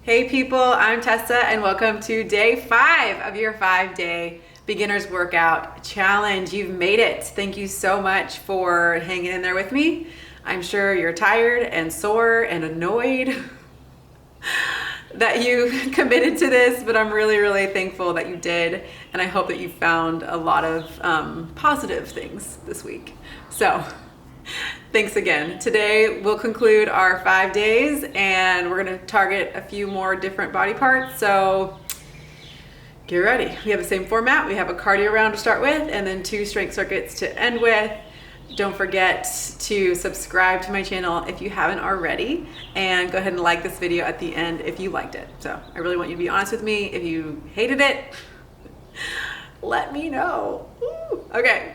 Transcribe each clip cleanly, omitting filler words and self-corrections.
Hey people, I'm Tessa and welcome to day 5 of your 5-day beginner's workout challenge. You've made it. Thank you so much for hanging in there with me. I'm sure you're tired and sore and annoyed that you committed to this, but I'm really thankful that you did, and I hope that you found a lot of positive things this week. So thanks again. Today we'll conclude our 5 days and we're going to target a few more different body parts. So get ready. We have the same format. We have a cardio round to start with and then 2 strength circuits to end with. Don't forget to subscribe to my channel if you haven't already, and go ahead and like this video at the end if you liked it. So I really want you to be honest with me. If you hated it, let me know. Woo. Okay.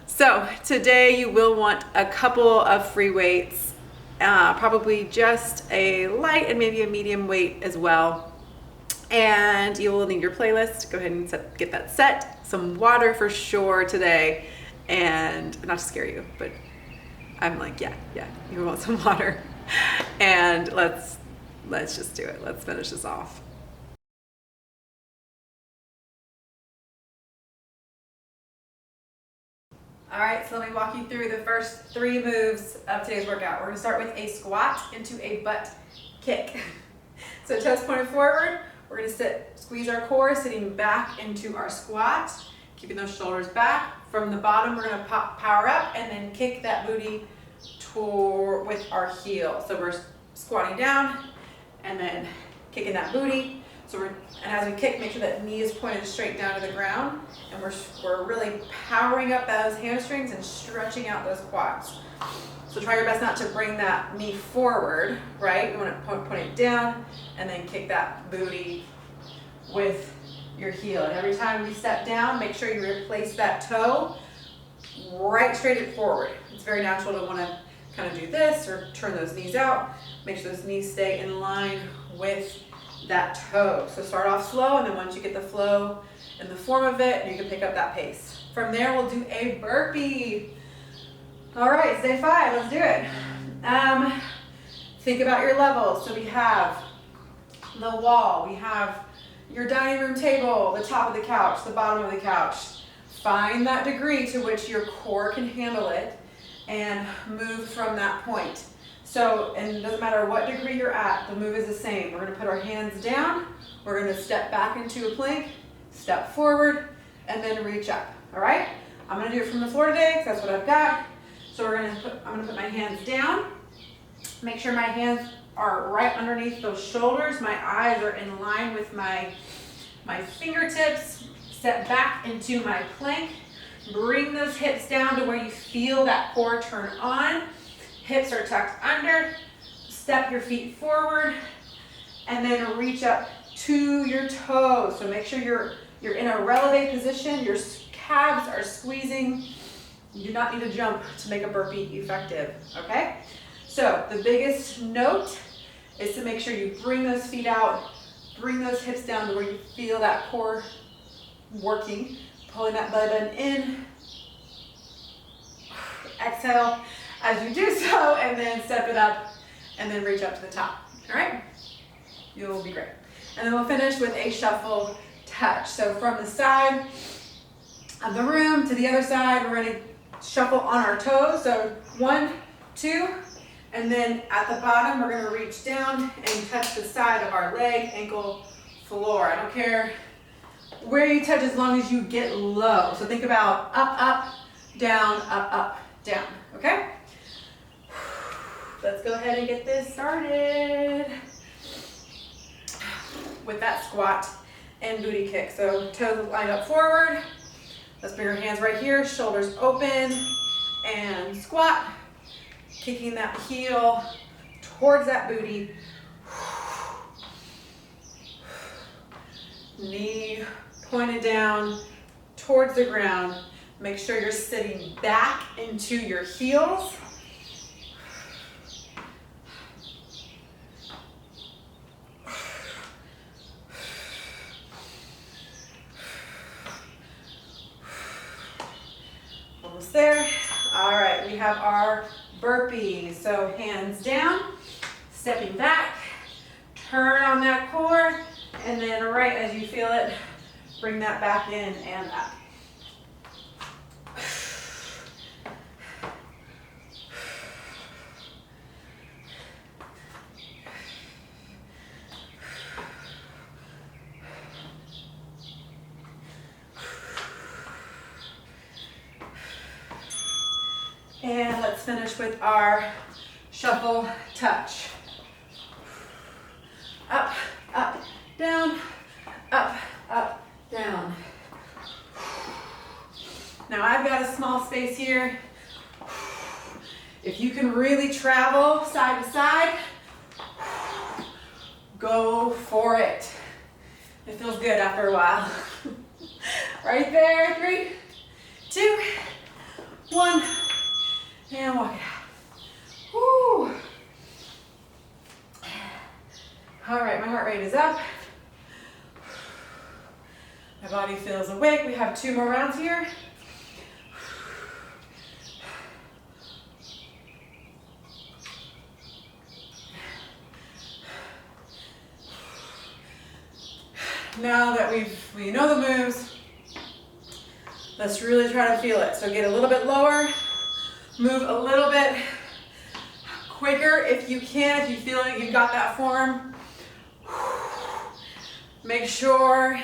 So today you will want a couple of free weights, probably just a light and maybe a medium weight as well. And you will need your playlist. Go ahead and get that set. Some water for sure today. And not to scare you, but I'm like, yeah, you want some water. And let's just do it. Let's finish this off. All right, so let me walk you through the first 3 moves of today's workout. We're gonna start with a squat into a butt kick. So toes pointed forward, we're gonna squeeze our core, sitting back into our squat, keeping those shoulders back. From the bottom, we're gonna power up and then kick that booty with our heel. So we're squatting down and then kicking that booty. And as we kick, make sure that knee is pointed straight down to the ground, and we're really powering up those hamstrings and stretching out those quads. So try your best not to bring that knee forward, right? You want to point it down and then kick that booty with your heel. And every time we step down, make sure you replace that toe right straight forward. It's very natural to want to kind of do this or turn those knees out. Make sure those knees stay in line with that toe. So start off slow, and then once you get the flow in the form of it, you can pick up that pace. From there, we'll do a burpee. All right, it's day 5. Let's do it. Think about your levels. So we have the wall, we have your dining room table, the top of the couch, the bottom of the couch. Find that degree to which your core can handle it and move from that point. So, and it doesn't matter what degree you're at, the move is the same. We're gonna put our hands down, we're gonna step back into a plank, step forward, and then reach up, all right? I'm gonna do it from the floor today, because that's what I've got. So I'm gonna put my hands down, make sure my hands are right underneath those shoulders, my eyes are in line with my fingertips, step back into my plank, bring those hips down to where you feel that core turn on. Hips are tucked under, step your feet forward, and then reach up to your toes. So make sure you're in a releve position, your calves are squeezing. You do not need to jump to make a burpee effective, okay? So the biggest note is to make sure you bring those feet out, bring those hips down to where you feel that core working, pulling that belly button in. Exhale as you do so, and then step it up and then reach up to the top. All right? You'll be great. And then we'll finish with a shuffle touch. So from the side of the room to the other side, we're going to shuffle on our toes. So 1, 2, and then at the bottom, we're going to reach down and touch the side of our leg, ankle, floor. I don't care where you touch as long as you get low. So think about up, down, up, down. Okay? Let's go ahead and get this started with that squat and booty kick. So toes lined up forward. Let's bring our hands right here, shoulders open, and squat. Kicking that heel towards that booty. Knee pointed down towards the ground. Make sure you're sitting back into your heels. Almost there. All right, we have our burpees. So hands down, stepping back, Turn on that core, and then right as you feel it, bring that back in and up. And let's finish with our shuffle touch. Up, up, down, up, up, down. Now I've got a small space here. If you can really travel side to side, go for it. It feels good after a while. Right there, 3, 2, 1. And walk it out. Woo. All right, my heart rate is up. My body feels awake. We have 2 more rounds here. Now that we know the moves, let's really try to feel it. So get a little bit lower. Move a little bit quicker if you can, if you feel like you've got that form. Make sure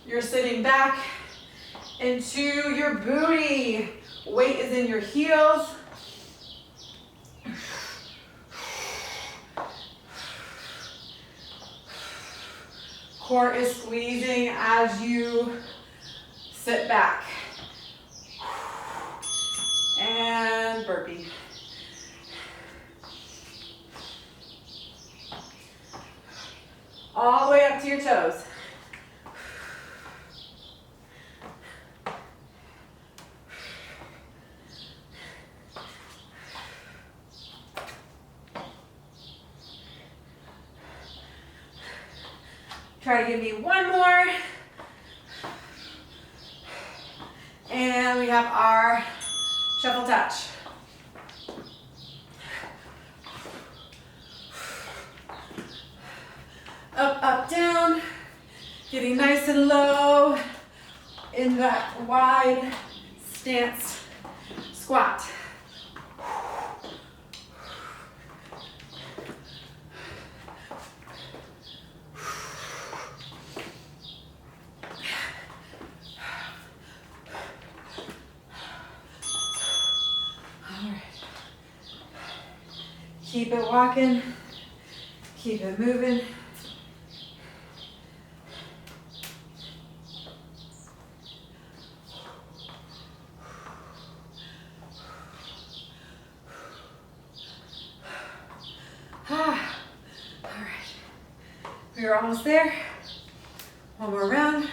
you're sitting back into your booty. Weight is in your heels. Core is squeezing as you sit back. And burpee. All the way up to your toes. Try to give me 1 more. And we have our shuffle touch. Up, up, down. Getting nice and low in that wide stance squat. Keep it walking, keep it moving. All right, we are almost there. 1 more round.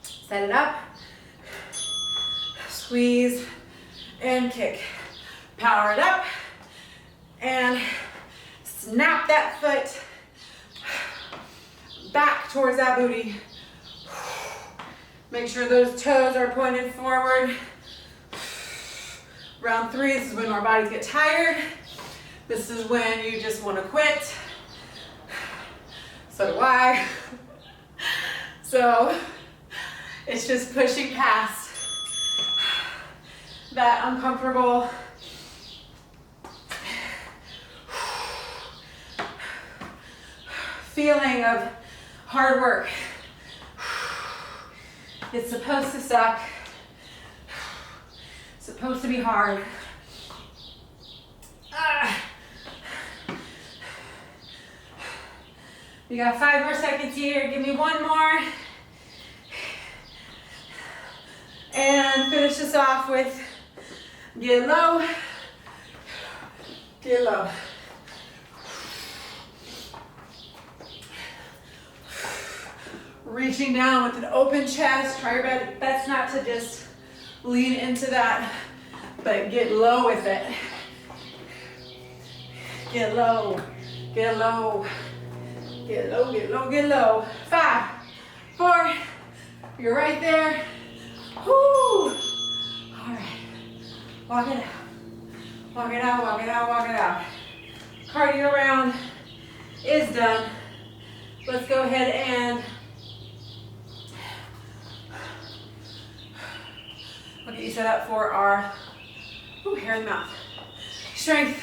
Set it up, squeeze and kick. Power it up and snap that foot back towards that booty. Make sure those toes are pointed forward. Round 3, this is when our bodies get tired. This is when you just want to quit. So do I. So it's just pushing past that uncomfortable feeling of hard work. It's supposed to suck. It's supposed to be hard. We got 5 more seconds here. Give me 1 more. And finish this off with get low, get low. Reaching down with an open chest. Try your best not to just lean into that, but get low with it. Get low, get low, get low, get low, get low. 5, 4, you're right there. Whoo! All right, walk it out. Walk it out, walk it out, walk it out. cardio round is done. Let's go ahead and we'll get you set up for our hair in the mouth strength.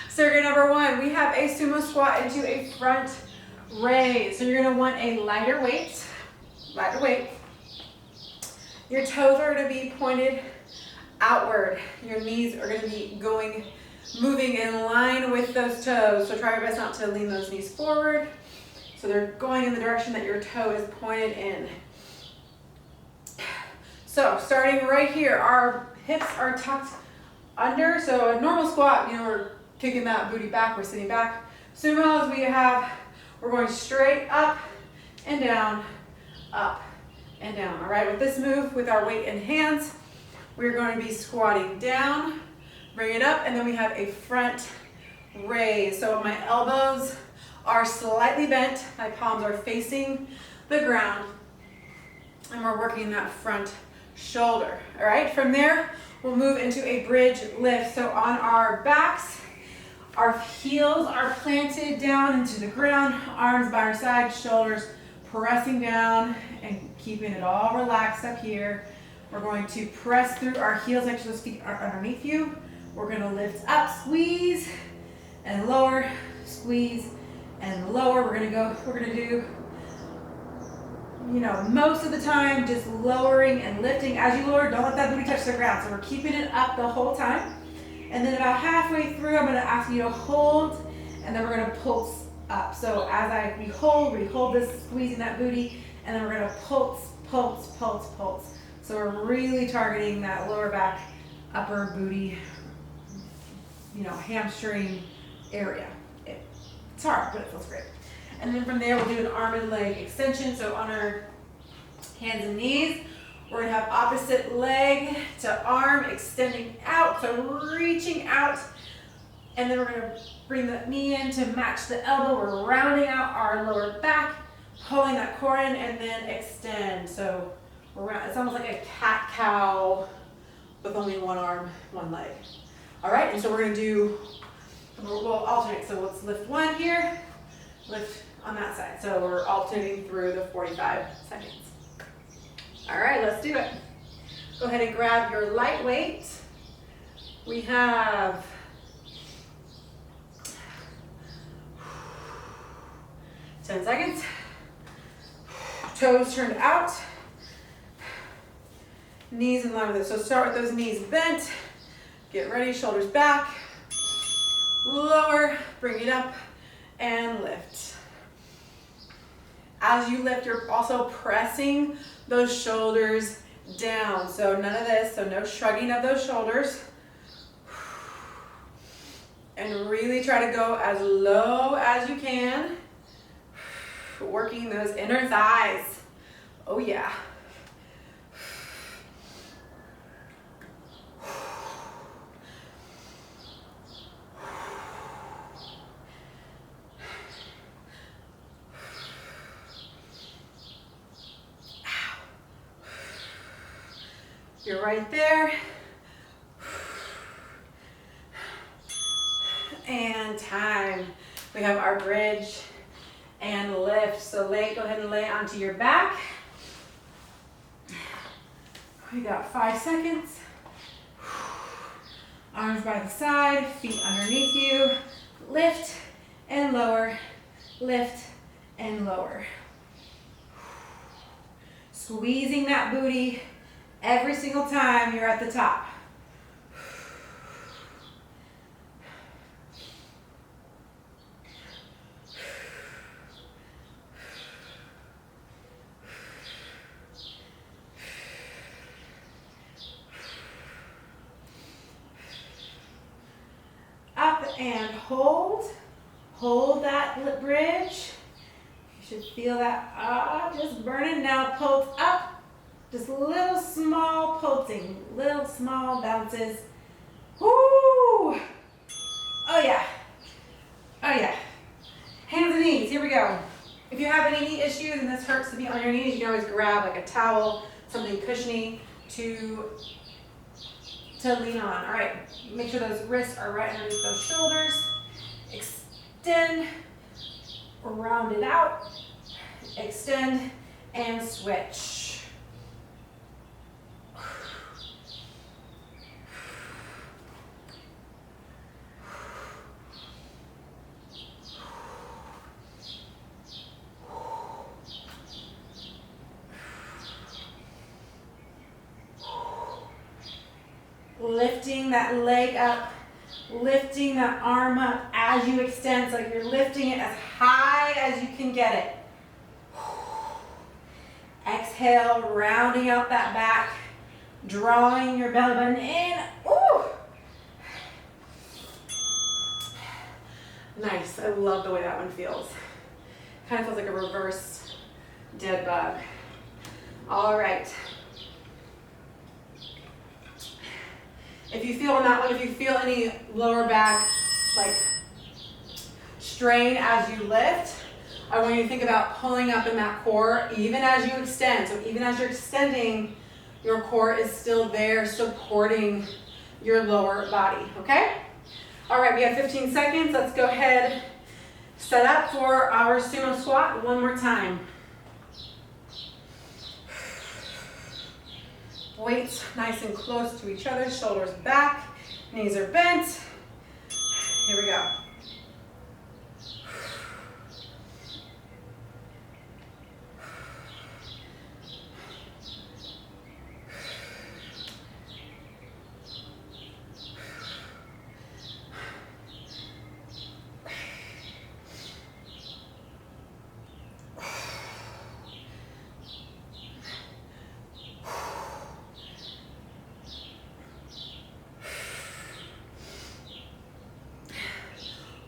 Circuit number 1, we have a sumo squat into a front raise. So you're going to want a lighter weight. Your toes are going to be pointed outward. Your knees are going to be moving in line with those toes. So try your best not to lean those knees forward. So they're going in the direction that your toe is pointed in. So starting right here, our hips are tucked under. So a normal squat, we're kicking that booty back, we're sitting back. Sumos, we're going straight up and down, up and down. All right, with this move, with our weight in hands, we're going to be squatting down, bring it up, and then we have a front raise. So my elbows are slightly bent, my palms are facing the ground, and we're working that front shoulder. All right, from there, we'll move into a bridge lift. So on our backs, our heels are planted down into the ground, arms by our side, shoulders pressing down and keeping it all relaxed up here. We're going to press through our heels, make sure those feet are underneath you. We're going to lift up, squeeze and lower, squeeze and lower. We're going to do, most of the time just lowering and lifting. As you lower, don't let that booty touch the ground. So we're keeping it up the whole time. And then about halfway through, I'm going to ask you to hold, and then we're going to pulse up. So as we hold this, squeezing that booty, and then we're going to pulse, pulse, pulse, pulse. So we're really targeting that lower back, upper booty, hamstring area. It's hard, but it feels great. And then from there, we'll do an arm and leg extension. So on our hands and knees, we're gonna have opposite leg to arm extending out, so reaching out. And then we're gonna bring the knee in to match the elbow. We're rounding out our lower back, pulling that core in, and then extend. So it's almost like a cat-cow with only one arm, one leg. All right, and so we'll alternate. So let's lift one here, lift on that side. So we're alternating through the 45 seconds. All right, let's do it. Go ahead and grab your light weight. We have 10 seconds. Toes turned out. Knees in line with it. So start with those knees bent. Get ready, shoulders back. Lower, bring it up, and lift. As you lift, you're also pressing those shoulders down. So none of this, so no shrugging of those shoulders. And really try to go as low as you can. Working those inner thighs. Oh yeah. You're right there. And time. We have our bridge and lift. So go ahead and lay onto your back. We got 5 seconds. Arms by the side, feet underneath you. Lift and lower, lift and lower. Squeezing that booty every single time you're at the top. Up and hold. Hold that bridge. You should feel that just burning. Now pulse up. Just little small pulsing, little small bounces. Woo! Oh yeah. Oh yeah. Hands and knees, here we go. If you have any knee issues and this hurts to be on your knees, you can always grab like a towel, something cushiony to lean on. All right, make sure those wrists are right underneath those shoulders. extend, round it out, extend, and switch. Lifting that leg up, lifting that arm up as you extend, so you're lifting it as high as you can get it. Exhale, rounding out that back, drawing your belly button in. Ooh. Nice, I love the way that one feels. Kind of feels like a reverse dead bug. All right. If you feel on that one, if you feel any lower back like strain as you lift, I want you to think about pulling up in that core even as you extend. So even as you're extending, your core is still there supporting your lower body, okay? All right, we have 15 seconds. Let's go ahead, set up for our sumo squat one more time. Weights nice and close to each other, shoulders back, knees are bent. Here we go.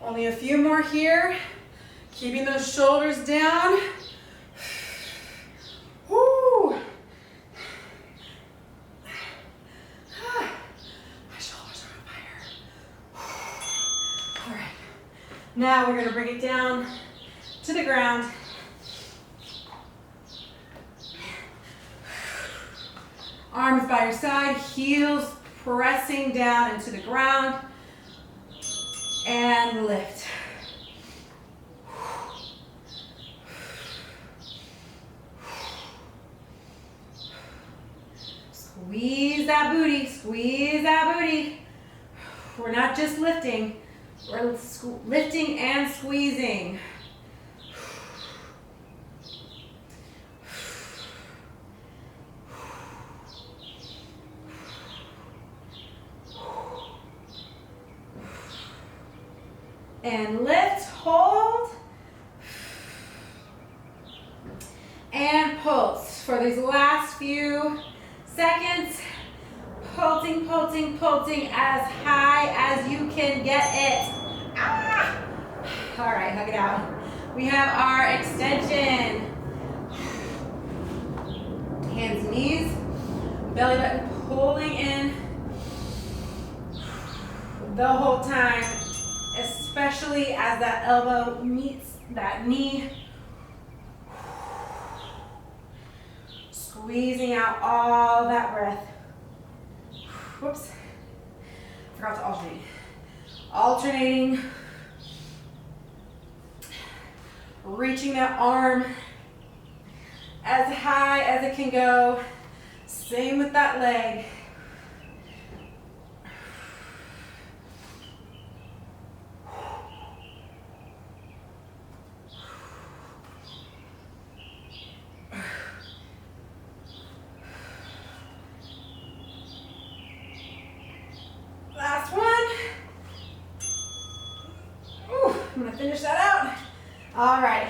Only a few more here. Keeping those shoulders down. Woo. My shoulders are on fire. All right. Now we're going to bring it down to the ground. Arms by your side, heels pressing down into the ground. And lift. Squeeze that booty, squeeze that booty. We're not just lifting, we're lifting and squeezing. And lift, hold, and pulse. For these last few seconds, pulsing, pulsing, pulsing as high as you can get it. Ah! All right, hug it out. We have our extension. Hands and knees, belly button pulling in the whole time. Especially as that elbow meets that knee. Squeezing out all that breath. Whoops. Forgot to alternate. Alternating. Reaching that arm as high as it can go. Same with that leg. Finish that out. All right.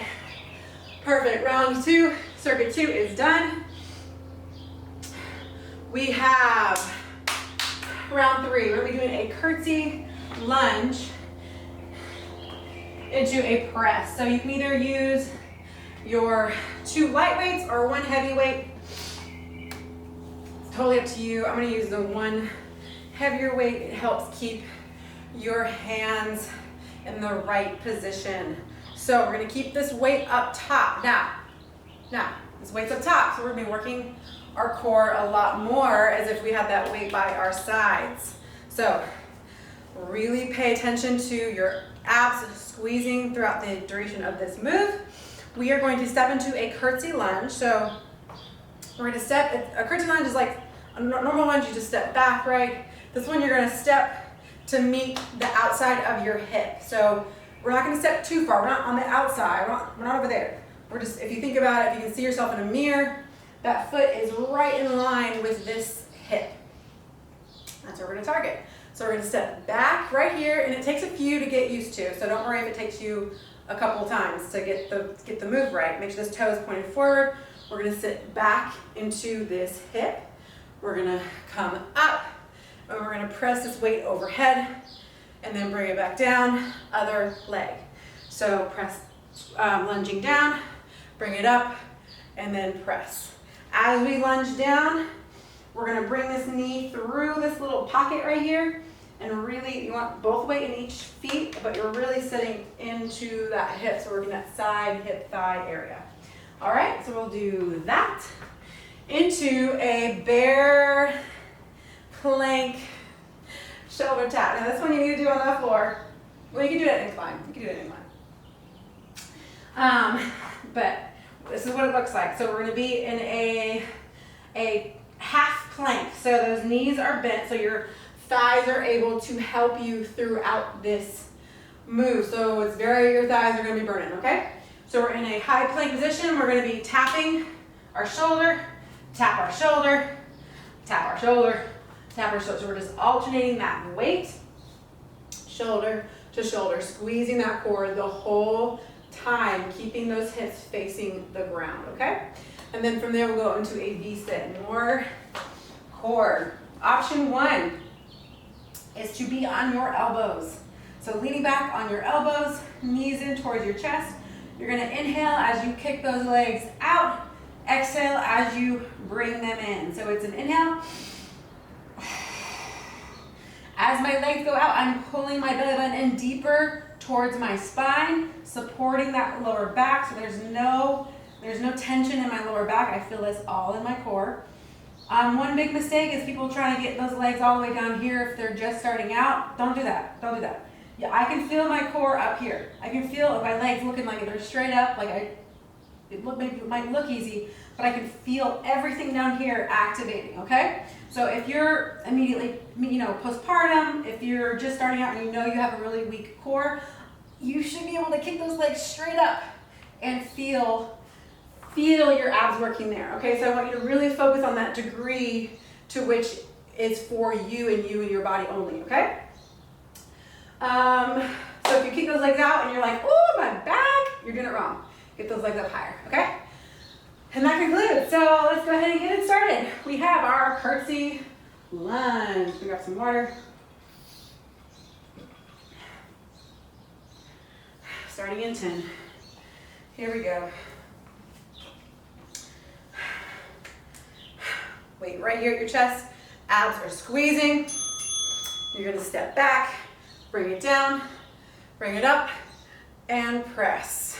Perfect. Round two, circuit two is done. We have round three. We're going to be doing a curtsy lunge into a press. So you can either use your 2 light weights or 1 heavy weight. It's totally up to you. I'm going to use the 1 heavier weight. It helps keep your hands in the right position. So we're going to keep this weight up top. Now, this weight's up top, so we're going to be working our core a lot more as if we had that weight by our sides. So really pay attention to your abs squeezing throughout the duration of this move. We are going to step into a curtsy lunge. So we're going to step, a curtsy lunge is like a normal lunge, you just step back, right? This one you're going to step to meet the outside of your hip. So we're not going to step too far. We're not on the outside. We're not over there. We're just, if you think about it, if you can see yourself in a mirror, that foot is right in line with this hip. That's what we're going to target. So we're going to step back right here, and it takes a few to get used to. So don't worry if it takes you a couple times to get the move right. Make sure this toe is pointed forward. We're going to sit back into this hip. We're going to come up, and we're going to press this weight overhead, and then bring it back down, other leg. So press, lunging down, bring it up, and then press. As we lunge down, we're gonna bring this knee through this little pocket right here, and really, you want both weight in each feet, but you're really sitting into that hip, so we're getting that side hip thigh area. All right, so we'll do that. Into a bear plank shoulder tap. Now this one you need to do on the floor. Well, you can do it at incline. You can do it at incline. But this is what it looks like. So we're going to be in a half plank. So those knees are bent, so your thighs are able to help you throughout this move. So it's your thighs are going to be burning, okay? So we're in a high plank position. We're going to be tapping our shoulder, tap our shoulder, tap our shoulder, tap our shoulder. So we're just alternating that weight, shoulder to shoulder, squeezing that core the whole time, keeping those hips facing the ground, okay? And then from there, we'll go into a V-sit, more core. Option one is to be on your elbows. So leaning back on your elbows, knees in towards your chest. You're gonna inhale as you kick those legs out, exhale as you bring them in. So it's an inhale. As my legs go out, I'm pulling my belly button in deeper towards my spine, supporting that lower back, so there's no tension in my lower back. I feel this all in my core. One big mistake is people trying to get those legs all the way down here if they're just starting out. Don't do that. Don't do that. Yeah, I can feel my core up here. I can feel my legs looking like they're straight up, like it might look easy, but I can feel everything down here activating, okay? So if you're immediately, postpartum, if you're just starting out and you know you have a really weak core, you should be able to kick those legs straight up and feel your abs working there, okay? So I want you to really focus on that degree to which is for you and your body only, okay? So if you kick those legs out and you're like, oh, my back, you're doing it wrong. Get those legs up higher, okay? And that concludes. So let's go ahead and get it started. We have our curtsy lunge. We got some water. Starting in 10. Here we go. Weight right here at your chest. Abs are squeezing. You're gonna step back, bring it down, bring it up, and press.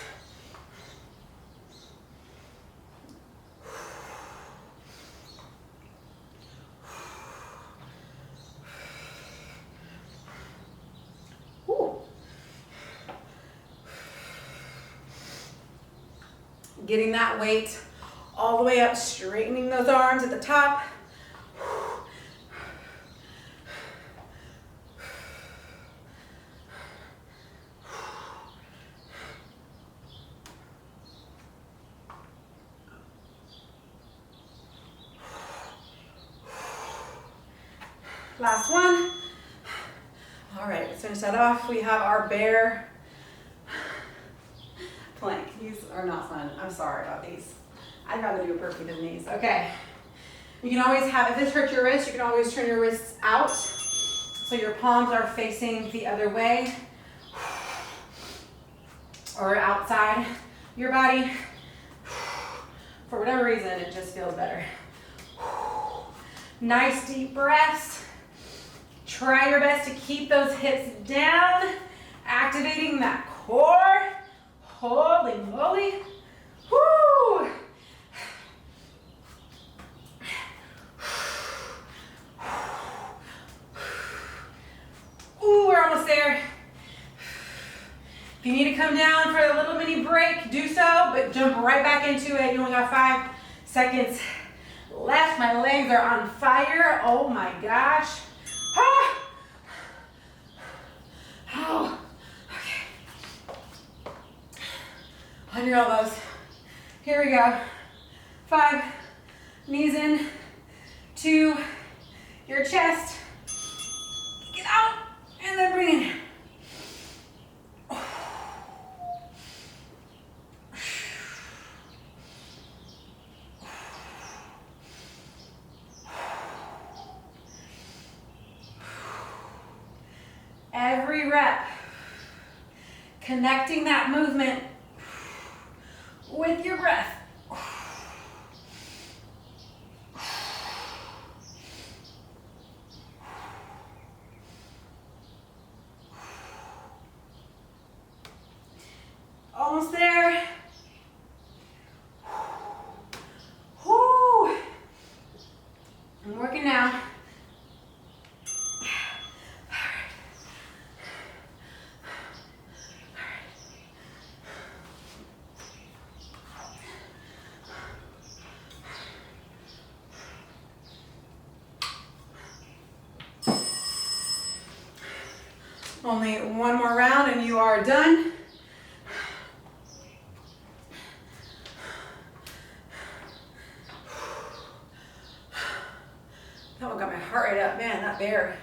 Getting that weight all the way up, straightening those arms at the top. Last one. All right, let's finish that off. We have our bear plank. These are not fun. I'm sorry about these. I'd rather do a burpee than these. Okay. You can always have, if this hurts your wrist, you can always turn your wrists out so your palms are facing the other way or outside your body. For whatever reason, it just feels better. Nice deep breaths. Try your best to keep those hips down, activating that core. Holy moly. Woo! Ooh, we're almost there. If you need to come down for a little mini break, do so, but jump right back into it. You only got 5 seconds left. My legs are on fire. Oh my gosh. Ah. Oh, okay. On your elbows. Here we go. 5, knees in, 2, your chest. Get out, and then bring it. Every rep, connecting that movement with your breath. Almost there. Whew. I'm working now. Only one more round and you are done. That one got my heart rate up. Man, that bear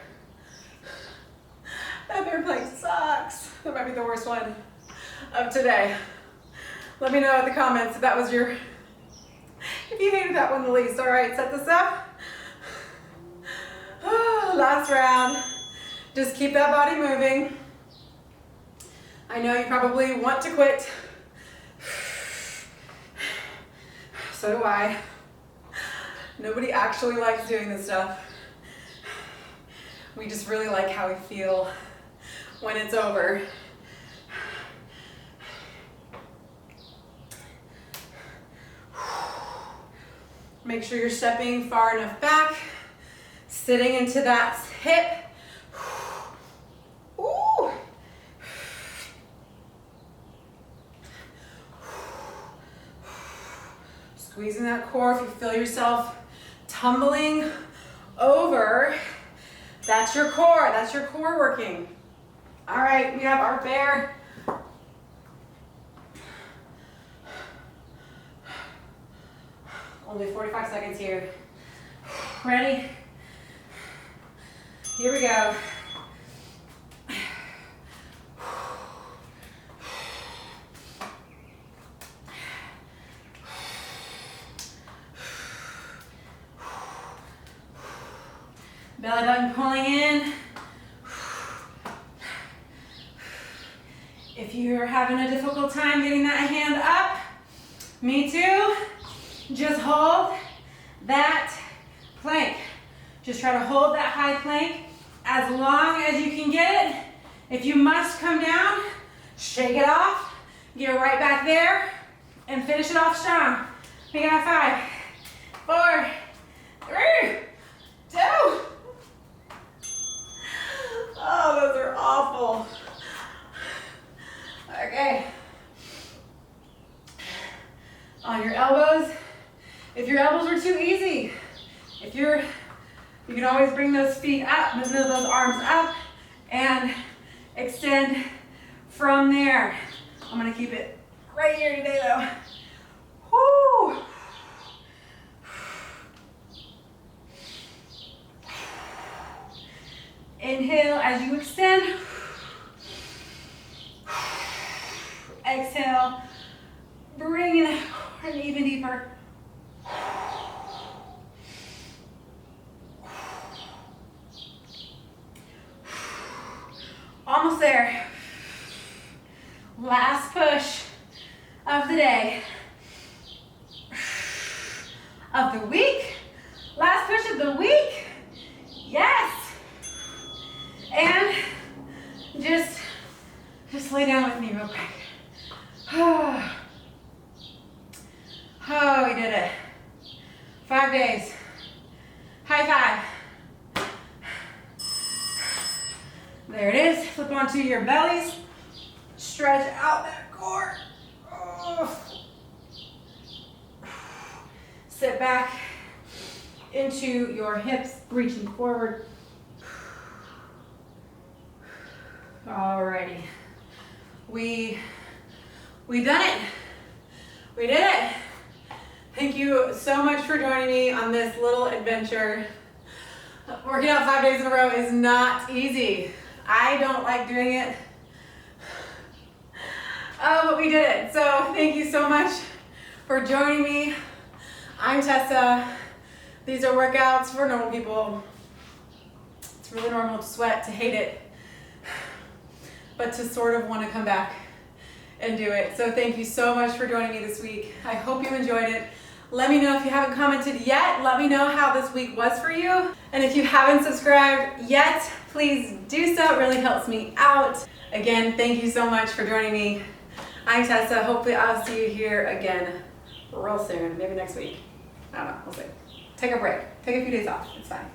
plank sucks. That might be the worst one of today. Let me know in the comments if that was if you hated that one the least. All right, set this up. Last round. Just keep that body moving. I know you probably want to quit. So do I. Nobody actually likes doing this stuff. We just really like how we feel when it's over. Make sure you're stepping far enough back, sitting into that hip. Ooh. Squeezing that core. If you feel yourself tumbling over, that's your core. That's your core working. All right, we have our bear. Only 45 seconds here. Ready? Here we go. Belly button pulling in. If you're having a difficult time getting that hand up, me too, just hold that plank. Just try to hold that high plank as long as you can get it. If you must come down, shake it off, get right back there, and finish it off strong. We got 5, 4, 3, 2. Oh, those are awful. Okay. On your elbows. If your elbows were too easy, you can always bring those feet up, move those arms up, and extend from there. I'm gonna keep it right here today though. Woo! Inhale as you extend. Exhale, bringing it even deeper. Almost there. Last push of the day. Of the week. Last push of the week. Yes. And just lay down with me real quick. Oh, we did it. 5 days. High five. There it is. Flip onto your bellies. stretch out that core. Oh. Sit back into your hips, reaching forward. Alrighty. We done it. We did it. Thank you so much for joining me on this little adventure. Working out 5 days in a row is not easy. I don't like doing it. But we did it. So thank you so much for joining me. I'm Tessa. These are workouts for normal people. It's really normal to sweat, to hate it, but to sort of want to come back and do it. So thank you so much for joining me this week. I hope you enjoyed it. Let me know if you haven't commented yet. Let me know how this week was for you. And if you haven't subscribed yet, please do so. It really helps me out. Again, thank you so much for joining me. I'm Tessa. Hopefully I'll see you here again real soon, maybe next week. I don't know, we'll see. Take a break. Take a few days off. It's fine.